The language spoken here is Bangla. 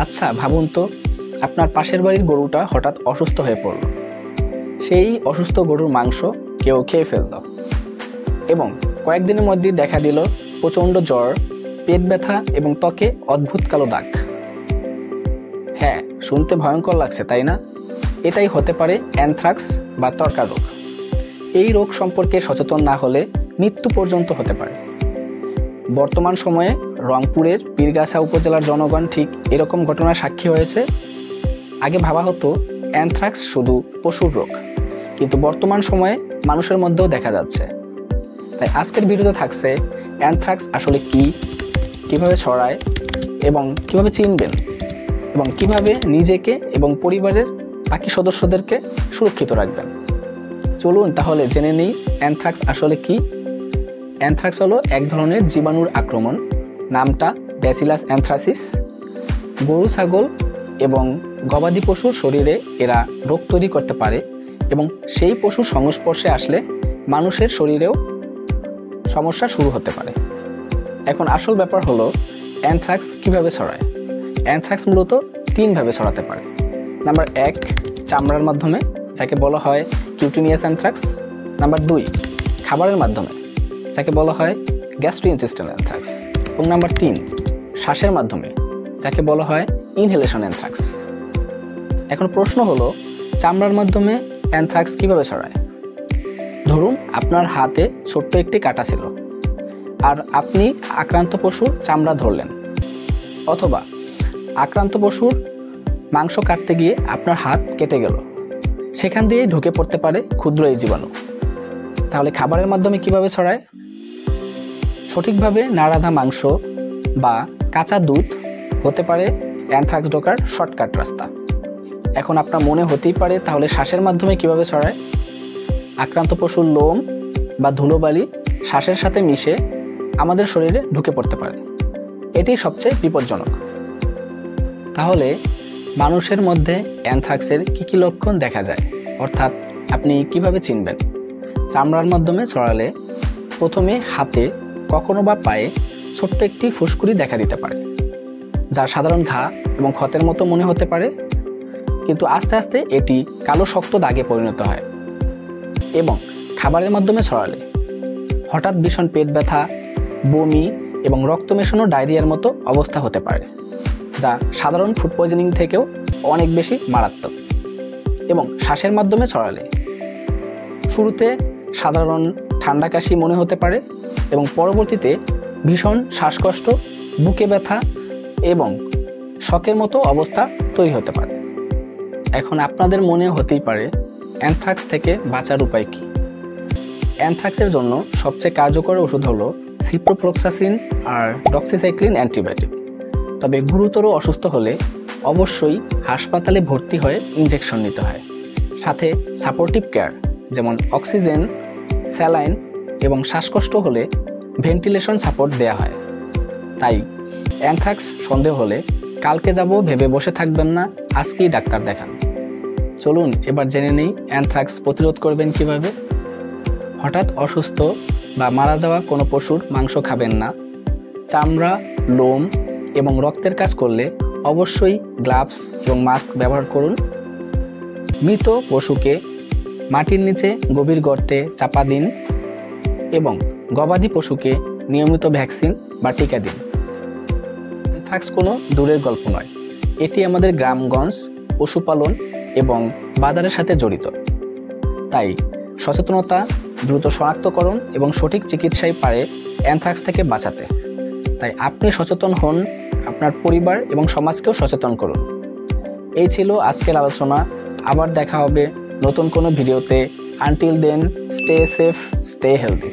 আচ্ছা ভাবুন তো, আপনার পাশের বাড়ির গরুটা হঠাৎ অসুস্থ হয়ে পড়ল। সেই অসুস্থ গরুর মাংস কেউ খেয়ে ফেলল এবং কয়েকদিনের মধ্যেই দেখা দিল প্রচণ্ড জ্বর, পেট ব্যথা এবং ত্বকে অদ্ভুত কালো দাগ। হ্যাঁ, শুনতে ভয়ঙ্কর লাগছে তাই না? এটাই হতে পারে অ্যানথ্রাক্স বা ত্বকা রোগ। এই রোগ সম্পর্কে সচেতন না হলে মৃত্যু পর্যন্ত হতে পারে। বর্তমান সময়ে রংপুরের পীরগাছা উপজেলার জনগণ ঠিক এরকম ঘটনার সাক্ষী হয়েছে। আগে ভাবা হতো অ্যানথ্রাক্স শুধু পশুর রোগ, কিন্তু বর্তমান সময়ে মানুষের মধ্যেও দেখা যাচ্ছে। তাই আজকের ভিডিওতে থাকছে অ্যানথ্রাক্স আসলে কি, কিভাবে ছড়ায় এবং কিভাবে চিনবেন, এবং কিভাবে নিজেকে এবং পরিবারের বাকি সদস্যদেরকে সুরক্ষিত রাখবেন। চলুন তাহলে জেনে নিই অ্যানথ্রাক্স আসলে কি। অ্যানথ্রাক্স হলো এক ধরনের জীবাণুর আক্রমণ। নামটা ব্যাসিলাস অ্যানথ্রাসিস। গরু, ছাগল এবং গবাদি পশুর শরীরে এরা রোগ তৈরি করতে পারে এবং সেই পশুর সংস্পর্শে আসলে মানুষের শরীরেও সমস্যা শুরু হতে পারে। এখন আসল ব্যাপার হলো অ্যানথ্রাক্স কিভাবে ছড়ায়। অ্যানথ্রাক্স মূলত তিনভাবে ছড়াতে পারে। নাম্বার 1, চামড়ার মাধ্যমে, যাকে বলা হয় কিউটিনিয়াস অ্যানথ্রাক্স। নাম্বার 2, খাবারের মাধ্যমে, যাকে বলা হয় গ্যাস্ট্রোইন্টেস্টাইনাল অ্যানথ্রাক্স। এবং নাম্বার 3, শ্বাসের মাধ্যমে, যাকে বলা হয় ইনহেলেশন অ্যানথ্রাক্স। এখন প্রশ্ন হলো, চামড়ার মাধ্যমে অ্যানথ্রাক্স কিভাবে ছড়ায়? ধরুন আপনার হাতে ছোট্ট একটি কাঁটা ছিল আর আপনি আক্রান্ত পশুর চামড়া ধরলেন, অথবা আক্রান্ত পশুর মাংস কাটতে গিয়ে আপনার হাত কেটে গেল। সেখান দিয়েই ঢুকে পড়তে পারে ক্ষুদ্র এই জীবাণু। তাহলে খাবারের মাধ্যমে কিভাবে ছড়ায়? সঠিকভাবে না রাঁধা মাংস বা কাঁচা দুধ হতে পারে অ্যানথ্রাক্স ঢোকার শর্টকাট রাস্তা। এখন আপনার মনে হতেই পারে, তাহলে শ্বাসের মাধ্যমে কিভাবে ছড়ায়? আক্রান্ত পশুর লোম বা ধুলোবালি শ্বাসের সাথে মিশে আমাদের শরীরে ঢুকে পড়তে পারে। এটি সবচেয়ে বিপজ্জনক। তাহলে মানুষের মধ্যে অ্যানথ্রাক্সের কী লক্ষণ দেখা যায়, অর্থাৎ আপনি কিভাবে চিনবেন? চামড়ার মাধ্যমে ছড়ালে প্রথমে হাতে, কখনো বা পায়ে ছোট্ট একটি ফুসকুড়ি দেখা দিতে পারে, যা সাধারণ ঘা এবং ক্ষতের মতো মনে হতে পারে, কিন্তু আস্তে আস্তে এটি কালো শক্ত দাগে পরিণত হয়। এবং খাবারের মাধ্যমে ছড়ালে হঠাৎ ভীষণ পেট ব্যথা, বমি এবং রক্ত মেশানো ডায়রিয়ার মতো অবস্থা হতে পারে, যা সাধারণ ফুড পয়জনিং থেকেও অনেক বেশি মারাত্মক। এবং শ্বাসের মাধ্যমে ছড়ালে শুরুতে সাধারণ ঠান্ডা কাশি মনে হতে পারে এবং পরবর্তীতে ভীষণ শ্বাসকষ্ট, বুকে ব্যথা এবং শকের মতো অবস্থা তৈরি হতে পারে। এখন আপনাদের মনে হতেই পারে, অ্যানথ্রাক্স থেকে বাঁচার উপায় কী? অ্যানথ্রাক্সের জন্য সবচেয়ে কার্যকর ওষুধ হলো সিপ্রোফ্লক্সাসিন আর ডক্সিসাইক্লিন অ্যান্টিবায়োটিক। তবে গুরুতর অসুস্থ হলে অবশ্যই হাসপাতালে ভর্তি হয়ে ইনজেকশন নিতে হয়। সাথে সাপোর্টিভ কেয়ার, যেমন অক্সিজেন, স্যালাইন এবং শ্বাসকষ্ট হলে ভেন্টিলেশন সাপোর্ট দেওয়া হয়। তাই অ্যানথ্রাক্স সন্দেহ হলে কালকে যাব ভেবে বসে থাকবেন না, আজকেই ডাক্তার দেখান। চলুন এবার জেনে নেই অ্যানথ্রাক্স প্রতিরোধ করবেন কিভাবে। হঠাৎ অসুস্থ বা মারা যাওয়া কোনো পশুর মাংস খাবেন না। চামড়া, লোম এবং রক্তের কাজ করলে অবশ্যই গ্লাভস এবং মাস্ক ব্যবহার করুন। মৃত পশুকে মাটির নিচে গভীর গর্তে চাপা দিন এবং গবাদি পশুকে নিয়মিত ভ্যাকসিন বা টিকা দিন। অ্যানথ্রাক্স কোনো দূরের গল্প নয়, এটি আমাদের গ্রামগঞ্জ, পশুপালন এবং বাজারের সাথে জড়িত। তাই সচেতনতা, দ্রুত শনাক্তকরণ এবং সঠিক চিকিৎসাই পারে অ্যানথ্রাক্স থেকে বাঁচাতে। তাই আপনি সচেতন হন, আপনার পরিবার এবং সমাজকেও সচেতন করুন। এই ছিল আজকের আলোচনা। আবার দেখা হবে নতুন কোনো ভিডিওতে। Until then, stay safe, stay healthy.